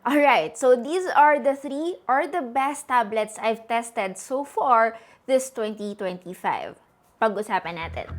Alright, so these are the three or the best tablets I've tested so far this 2025. Pag-usapan natin.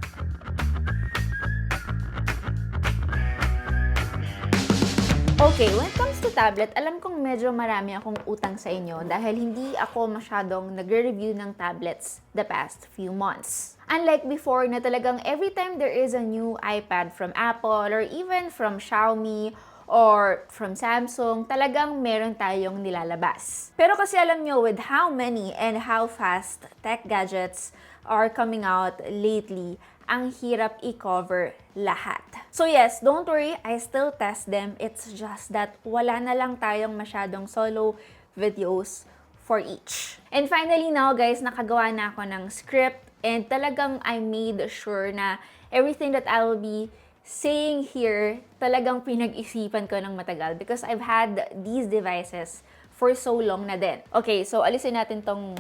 Okay, when it comes to tablet, alam kong medyo marami akong utang sa inyo dahil hindi ako masyadong nagre-review ng tablets the past few months. Unlike before na talagang every time there is a new iPad from Apple or even from Xiaomi or from Samsung, talagang meron tayong nilalabas. Pero kasi alam nyo, with how many and how fast tech gadgets are coming out lately, ang hirap i-cover lahat. So yes, don't worry, I still test them. It's just that wala na lang tayong masyadong solo videos for each. And finally now guys, nakagawa na ako ng script and talagang I made sure na everything that I will be saying here, talagang pinag-isipan ko ng matagal because I've had these devices for so long na din. Okay, so alisin natin tong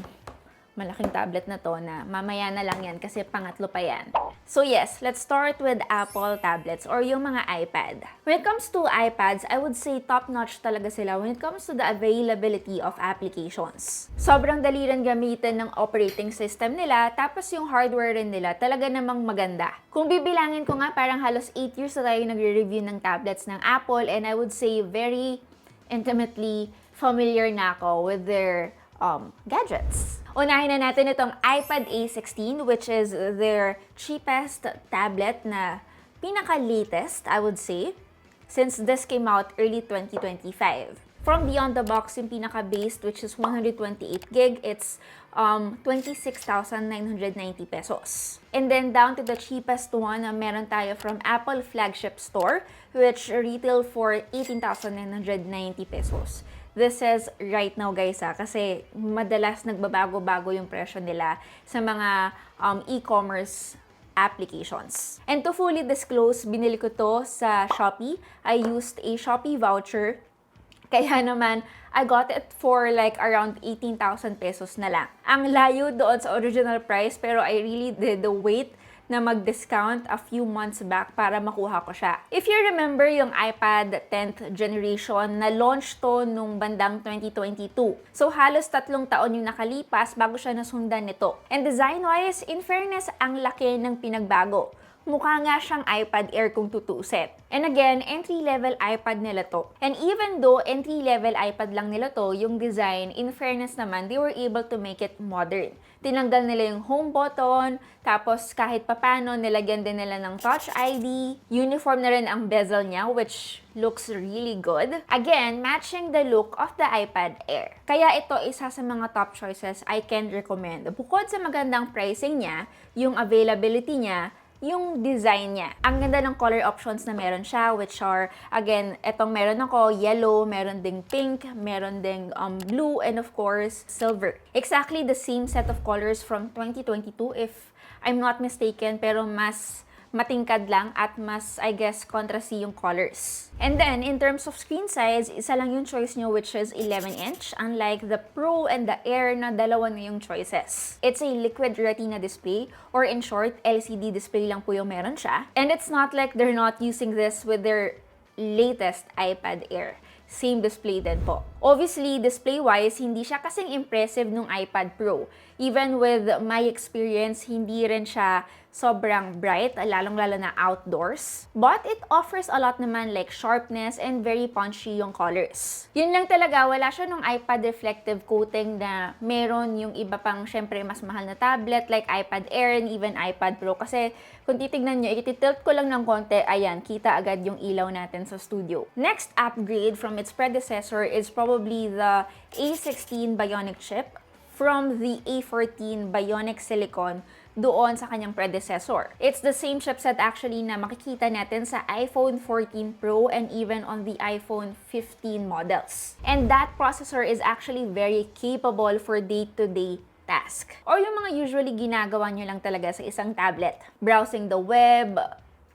malaking tablet na to na mamaya na lang yan kasi pangatlo pa yan. So yes, let's start with Apple tablets or yung mga iPad. When it comes to iPads, I would say top-notch talaga sila when it comes to the availability of applications. Sobrang dali rin gamitin ng operating system nila, tapos yung hardware rin nila talaga namang maganda. Kung bibilangin ko nga, parang halos 8 years na tayo nagre-review ng tablets ng Apple and I would say very intimately familiar na ako with their gadgets. Unahin na natin itong iPad A16, which is their cheapest tablet na pinaka-latest, I would say, since this came out early 2025. From beyond the box, yung pinaka-based, which is 128 gig, it's 26,990 pesos. And then down to the cheapest one na meron tayo from Apple flagship store, which retail for 18,990 pesos. This is right now guys kasi madalas nagbabago-bago yung presyo nila sa mga e-commerce applications. And to fully disclose, binili ko to sa Shopee. I used a Shopee voucher. Kaya naman, I got it for like around 18,000 pesos na lang. Ang layo doon sa original price pero I really did the wait na mag-discount a few months back para makuha ko siya. If you remember yung iPad 10th generation, na-launch to nung bandang 2022. So halos 3 taon yung nakalipas bago siya nasundan nito. And design-wise, in fairness, ang laki ng pinagbago. Mukha nga siyang iPad Air kung tutusin. And again, entry-level iPad nila to. And even though entry-level iPad lang nila to, yung design, in fairness naman, they were able to make it modern. Tinanggal nila yung home button, tapos kahit papano, nilagyan din nila ng Touch ID. Uniform na rin ang bezel niya, which looks really good. Again, matching the look of the iPad Air. Kaya ito isa sa mga top choices I can recommend. Bukod sa magandang pricing niya, yung availability niya, yung design niya. Ang ganda ng color options na meron siya, which are, again, etong meron ako, yellow, meron ding pink, meron ding blue, and of course, silver. Exactly the same set of colors from 2022, if I'm not mistaken, pero mas matingkad lang at mas, I guess, contrasty yung colors. And then, in terms of screen size, isa lang yung choice nyo, which is 11-inch, unlike the Pro and the Air na dalawa na yung choices. It's a liquid retina display, or in short, LCD display lang po yung meron siya. And it's not like they're not using this with their latest iPad Air. Same display din po. Obviously, display-wise, hindi siya kasing impressive nung iPad Pro. Even with my experience, hindi rin siya sobrang bright, lalong-lalo na outdoors. But it offers a lot naman like sharpness and very punchy yung colors. Yun lang talaga, wala siya nung iPad reflective coating na meron yung iba pang syempre mas mahal na tablet like iPad Air and even iPad Pro. Kasi kung titignan nyo, ititilt ko lang ng konti, ayan, kita agad yung ilaw natin sa studio. Next upgrade from its predecessor is probably the A16 Bionic chip from the A14 Bionic Silicon doon sa kanyang predecessor. It's the same chipset actually na makikita natin sa iPhone 14 Pro and even on the iPhone 15 models. And that processor is actually very capable for day-to-day task. Or yung mga usually ginagawa nyo lang talaga sa isang tablet. Browsing the web,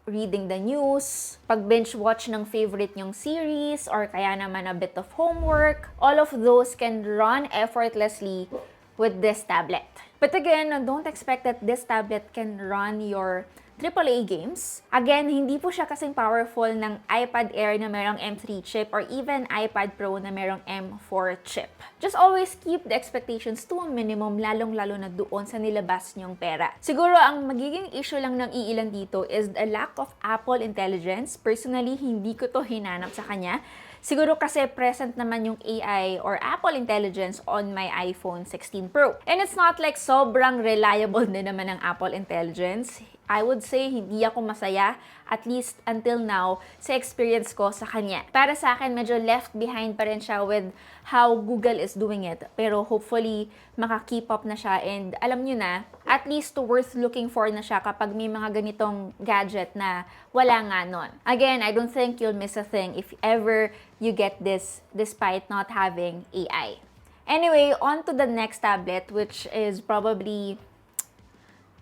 reading the news, pag-binge watch ng favorite nyong series, or kaya naman a bit of homework. All of those can run effortlessly with this tablet. But again, don't expect that this tablet can run your AAA games. Again, hindi po siya kasing powerful ng iPad Air na merong M3 chip or even iPad Pro na merong M4 chip. Just always keep the expectations to a minimum, lalong-lalo na doon sa nilabas niyong pera. Siguro ang magiging issue lang ng iilan dito is the lack of Apple intelligence. Personally, hindi ko to hinanap sa kanya. Siguro kasi present naman yung AI or Apple Intelligence on my iPhone 16 Pro. And it's not like sobrang reliable din naman ang Apple Intelligence. I would say hindi ako masaya, at least until now, sa experience ko sa kanya. Para sa akin, medyo left behind pa rin siya with how Google is doing it. Pero hopefully, maka-keep up na siya. And alam nyo na, at least worth looking for na siya kapag may mga ganitong gadget na wala nga nun. Again, I don't think you'll miss a thing if ever you get this despite not having AI. Anyway, on to the next tablet, which is probably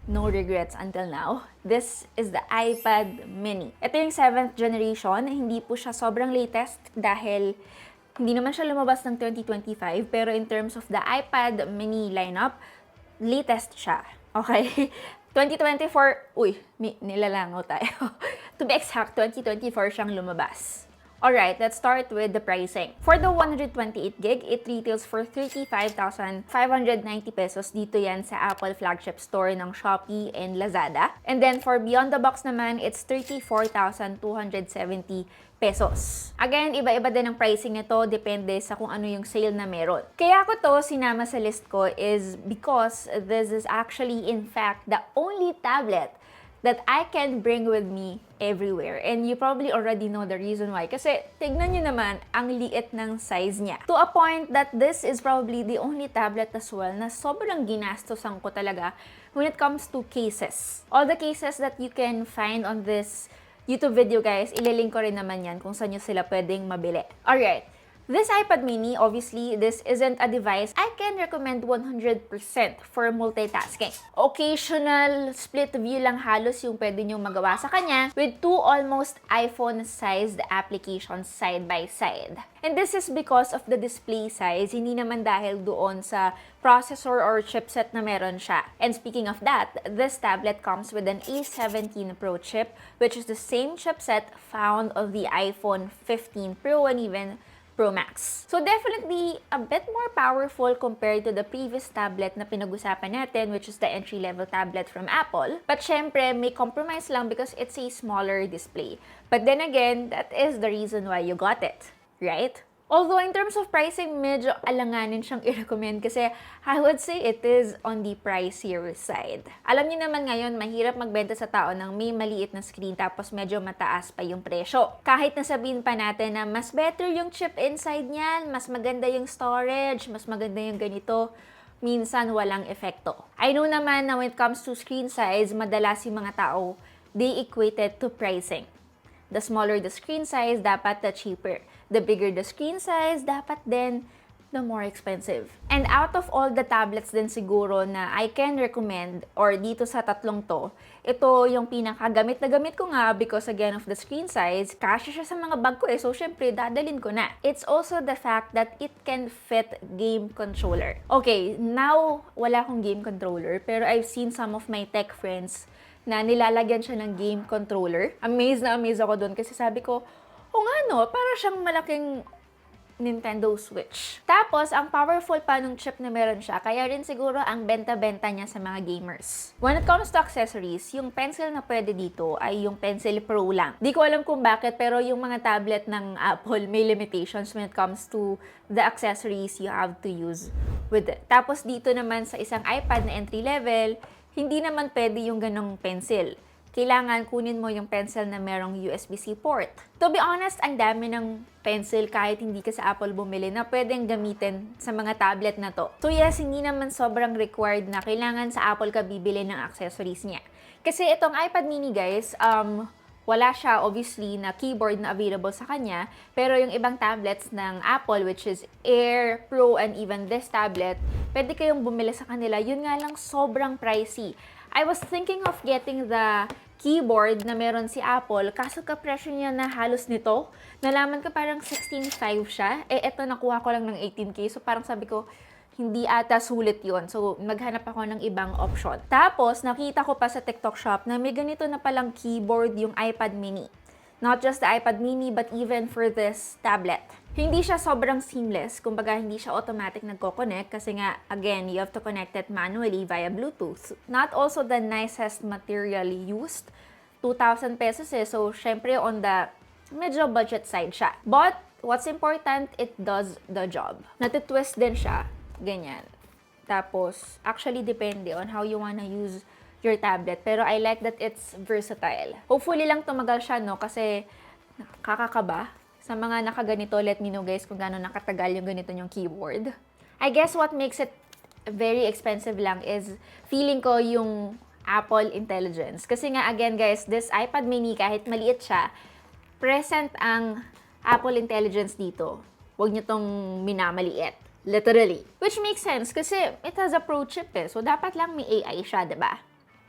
no regrets until now. This is the iPad mini. Ito yung 7th generation. Hindi po siya sobrang latest dahil hindi naman siya lumabas ng 2025. Pero in terms of the iPad mini lineup, latest siya. Okay? 2024, nilalangaw tayo. To be exact, 2024 siyang lumabas. Alright, let's start with the pricing. For the 128 gig, it retails for 35,590 pesos. Dito yan sa Apple flagship store ng Shopee and Lazada. And then for beyond the box naman, it's 34,270 pesos. Again, iba-iba din ang pricing nito, depende sa kung ano yung sale na meron. Kaya ko to sinama sa list ko is because this is actually in fact the only tablet that I can bring with me everywhere. And you probably already know the reason why. Kasi tignan nyo naman, ang liit ng size niya. To a point that this is probably the only tablet as well na sobrang ginastosan ko talaga when it comes to cases. All the cases that you can find on this YouTube video, guys, ililink ko rin naman yan kung saan nyo sila pwedeng mabili. Alright. This iPad mini, obviously, this isn't a device I can recommend 100% for multitasking. Occasional split view lang halos yung pwede nyong magawa sa kanya with two almost iPhone-sized applications side by side. And this is because of the display size, hindi naman dahil doon sa processor or chipset na meron siya. And speaking of that, this tablet comes with an A17 Pro chip, which is the same chipset found on the iPhone 15 Pro and even Pro Max. So definitely a bit more powerful compared to the previous tablet na pinag-usapan natin, which is the entry-level tablet from Apple. But syempre, may compromise lang because it's a smaller display. But then again, that is the reason why you got it, right? Although in terms of pricing, medyo alanganin siyang i-recommend kasi I would say it is on the pricier side. Alam niyo naman ngayon, mahirap magbenta sa tao ng may maliit na screen tapos medyo mataas pa yung presyo. Kahit nasabihin pa natin na mas better yung chip inside niyan, mas maganda yung storage, mas maganda yung ganito, minsan walang epekto. I know naman na when it comes to screen size, madalas yung mga tao, they equate it to pricing. The smaller the screen size, dapat the cheaper. The bigger the screen size, dapat then the more expensive. And out of all the tablets din siguro na I can recommend, or dito sa tatlong to, ito yung pinakagamit na gamit ko nga because again of the screen size, kasya siya sa mga bag ko so syempre dadalin ko na. It's also the fact that it can fit game controller. Okay, now wala akong game controller, pero I've seen some of my tech friends na nilalagyan siya ng game controller. Amazed na amazed ako doon kasi sabi ko, o nga no, para siyang malaking Nintendo Switch. Tapos, ang powerful pa nung chip na meron siya, kaya rin siguro ang benta-benta niya sa mga gamers. When it comes to accessories, yung pencil na pwede dito ay yung Pencil Pro lang. Di ko alam kung bakit, pero yung mga tablet ng Apple may limitations when it comes to the accessories you have to use with it. Tapos dito naman sa isang iPad na entry level, hindi naman pwede yung ganong pencil. Kailangan kunin mo yung pencil na merong USB-C port. To be honest, ang dami ng pencil kahit hindi ka sa Apple bumili na pwedeng gamitin sa mga tablet na to. So yes, hindi naman sobrang required na kailangan sa Apple ka bibili ng accessories niya. Kasi itong iPad mini guys, wala siya obviously na keyboard na available sa kanya, pero yung ibang tablets ng Apple which is Air, Pro, and even this tablet, pwede kayong bumili sa kanila. Yun nga lang sobrang pricey. I was thinking of getting the keyboard na meron si Apple, kaso ka-presyo niya na halos nito. Nalaman ko parang 16.5 siya. Eto nakuha ko lang ng 18K, so parang sabi ko, hindi ata sulit yon. So, naghanap ako ng ibang option. Tapos, nakita ko pa sa TikTok shop na may ganito na palang keyboard yung iPad mini. Not just the iPad mini, but even for this tablet. Hindi siya sobrang seamless. Kumbaga, hindi siya automatic nagko-connect kasi nga, again, you have to connect it manually via Bluetooth. Not also the nicest material used. 2,000 pesos eh. So, syempre on the medyo budget side siya. But, what's important, it does the job. Natitwist din siya. Ganyan. Tapos, actually, depende on how you wanna use your tablet. Pero I like that it's versatile. Hopefully lang tumagal siya, no? Kasi, kakakaba. Sa mga nakaganito, let me know guys kung gaano nakatagal yung ganito yung keyboard. I guess what makes it very expensive lang is feeling ko yung Apple Intelligence. Kasi nga, again guys, this iPad mini, kahit maliit siya, present ang Apple Intelligence dito. Huwag nyo tong minamaliit. Literally. Which makes sense kasi it has a pro chip eh. So, dapat lang may AI siya, diba?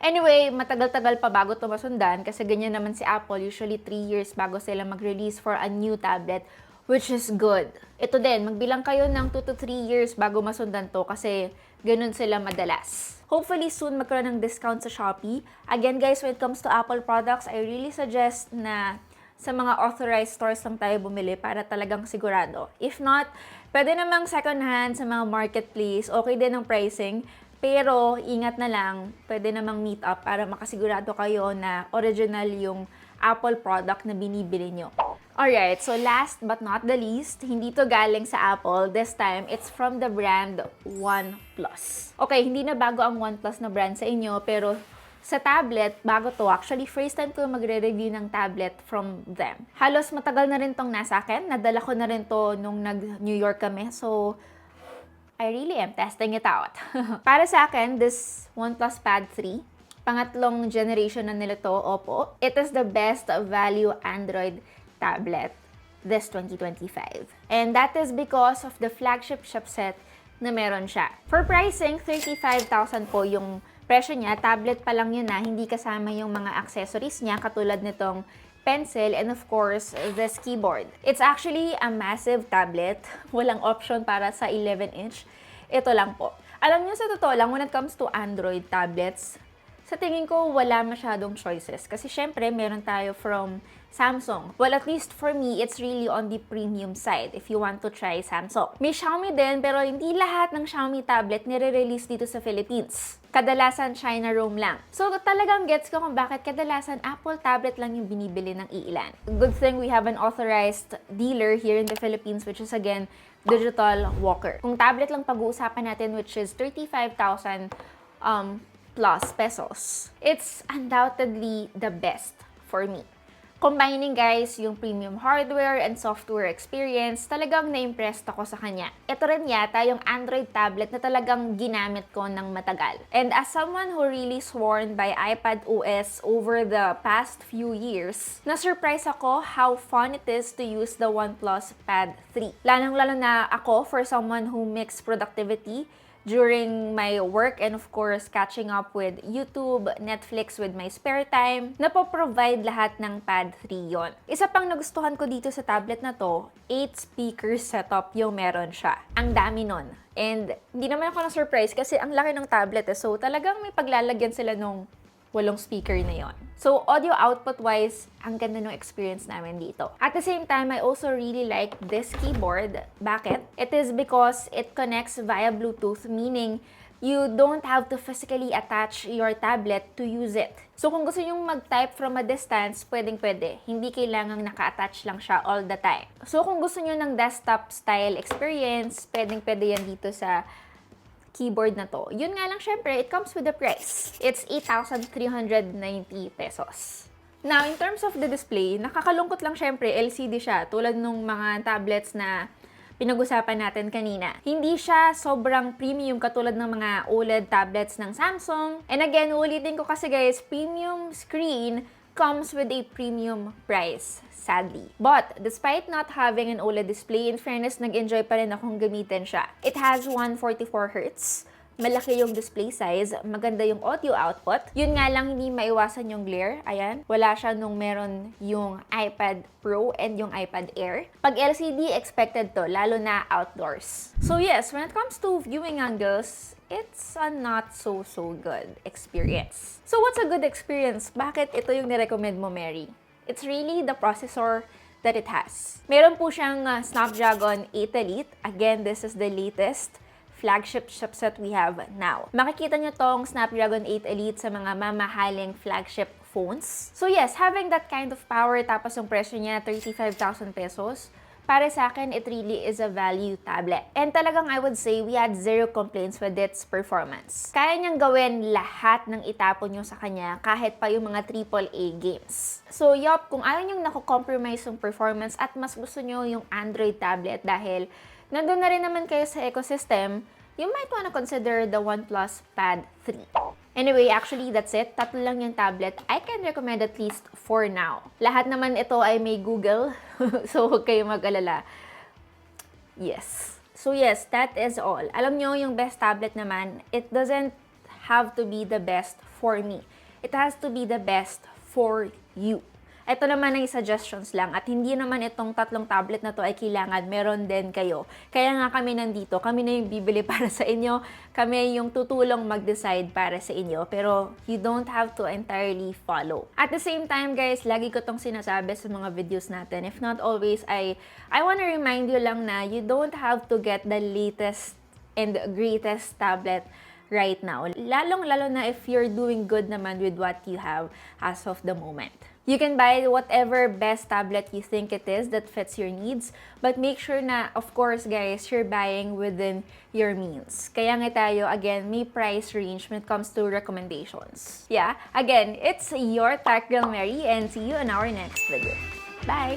Anyway, matagal-tagal pa bago ito masundan kasi ganyan naman si Apple. Usually 3 years bago sila mag-release for a new tablet, which is good. Ito din, magbilang kayo ng 2 to 3 years bago masundan to kasi ganun sila madalas. Hopefully soon magkaroon ng discount sa Shopee. Again guys, when it comes to Apple products, I really suggest na sa mga authorized stores lang tayo bumili para talagang sigurado. If not, pwede namang second hand sa mga marketplace, okay din ang pricing, pero ingat na lang, pwede namang meet up para makasigurado kayo na original yung Apple product na binibili nyo. Alright, so last but not the least, hindi to galing sa Apple. This time, it's from the brand OnePlus. Okay, hindi na bago ang OnePlus na brand sa inyo, pero sa tablet, bago to. Actually, first time ko magre-review ng tablet from them. Halos matagal na rin tong nasa akin. Nadala ko na rin to nung nag-New York kami. So, I really am testing it out. Para sa akin, this OnePlus Pad 3, pangatlong generation na nila to, Oppo. It is the best value Android tablet this 2025. And that is because of the flagship chipset na meron siya. For pricing, 35,000 po yung presyo niya. Tablet pa lang yun na, hindi kasama yung mga accessories niya katulad nitong pencil and of course, this keyboard. It's actually a massive tablet. Walang option para sa 11-inch. Ito lang po. Alam niyo sa totoo lang, when it comes to Android tablets, sa tingin ko wala masyadong choices. Kasi syempre, meron tayo from Samsung. Well, at least for me, it's really on the premium side if you want to try Samsung. May Xiaomi din, pero hindi lahat ng Xiaomi tablet nire-release dito sa Philippines. Kadalasan China ROM lang. So, talagang gets ko kung bakit kadalasan Apple tablet lang yung binibili ng iilan. Good thing we have an authorized dealer here in the Philippines, which is again, Digital Walker. Kung tablet lang pag-uusapan natin, which is 35,000 plus pesos, it's undoubtedly the best for me. Combining guys, yung premium hardware and software experience, talagang na-impressed ako sa kanya. Ito rin yata yung Android tablet na talagang ginamit ko ng matagal. And as someone who really sworn by iPad OS over the past few years, na-surprise ako how fun it is to use the OnePlus Pad 3. Lalong-lalo na ako for someone who mix productivity during my work and of course catching up with YouTube, Netflix with my spare time, napoprovide lahat ng Pad 3 yon. Isa pang nagustuhan ko dito sa tablet na to, 8 speaker setup yung meron siya. Ang dami nun. And hindi naman ako na-surprise kasi ang laki ng tablet eh. So talagang may paglalagyan sila nung 8 speaker na yon. So, audio output-wise, ang ganda ng experience namin dito. At the same time, I also really like this keyboard. Bakit? It is because it connects via Bluetooth, meaning you don't have to physically attach your tablet to use it. So, kung gusto nyong mag-type from a distance, pwedeng-pwede. Hindi kailangang naka-attach lang siya all the time. So, kung gusto nyo ng desktop-style experience, pwedeng-pwede yan dito sa keyboard na to. Yun nga lang, syempre, it comes with a price. It's 8,390 pesos. Now, in terms of the display, nakakalungkot lang syempre, LCD siya, tulad nung mga tablets na pinag-usapan natin kanina. Hindi siya sobrang premium katulad ng mga OLED tablets ng Samsung. And again, ulitin ko kasi guys, premium screen comes with a premium price, sadly. But, despite not having an OLED display, in fairness, nag-enjoy pa rin akong gamitin siya. It has 144Hz Malaki yung display size, maganda yung audio output. Yun nga lang, hindi maiwasan yung glare. Ayan, wala siya nung meron yung iPad Pro and yung iPad Air. Pag LCD, expected to, lalo na outdoors. So yes, when it comes to viewing angles, it's a not so good experience. So what's a good experience? Bakit ito yung nirecommend mo, Mary? It's really the processor that it has. Meron po siyang Snapdragon 8 Elite. Again, this is the latest flagship chipset we have now. Makikita nyo tong Snapdragon 8 Elite sa mga mamahaling flagship phones. So yes, having that kind of power tapos yung presyo niya 35,000 pesos, para sa akin, it really is a value tablet. And talagang I would say, we had zero complaints with its performance. Kaya niyang gawin lahat ng itapon nyo sa kanya, kahit pa yung mga AAA games. So yup, kung ayaw nyo nako-compromise yung performance at mas gusto nyo yung Android tablet dahil nandun na rin naman kayo sa ecosystem, you might wanna consider the OnePlus Pad 3. Anyway, actually, that's it. Tatlo lang yung tablet. I can recommend at least for now. Lahat naman ito ay may Google, so huwag kayo mag-alala. Yes. So yes, that is all. Alam nyo, yung best tablet naman, it doesn't have to be the best for me. It has to be the best for you. Ito naman ay suggestions lang at hindi naman itong tatlong tablet na to ay kailangan meron din kayo. Kaya nga kami nandito, kami na yung bibili para sa inyo, kami yung tutulong mag-decide para sa inyo, pero you don't have to entirely follow. At the same time guys, lagi ko tong sinasabi sa mga videos natin, if not always, I wanna remind you lang na you don't have to get the latest and greatest tablet right now. Lalong-lalo na if you're doing good naman with what you have as of the moment. You can buy whatever best tablet you think it is that fits your needs, but make sure na, of course guys, you're buying within your means. Kaya nga tayo, again, may price range when it comes to recommendations. Yeah, again, it's your Tech Girl Mary and see you in our next video. Bye!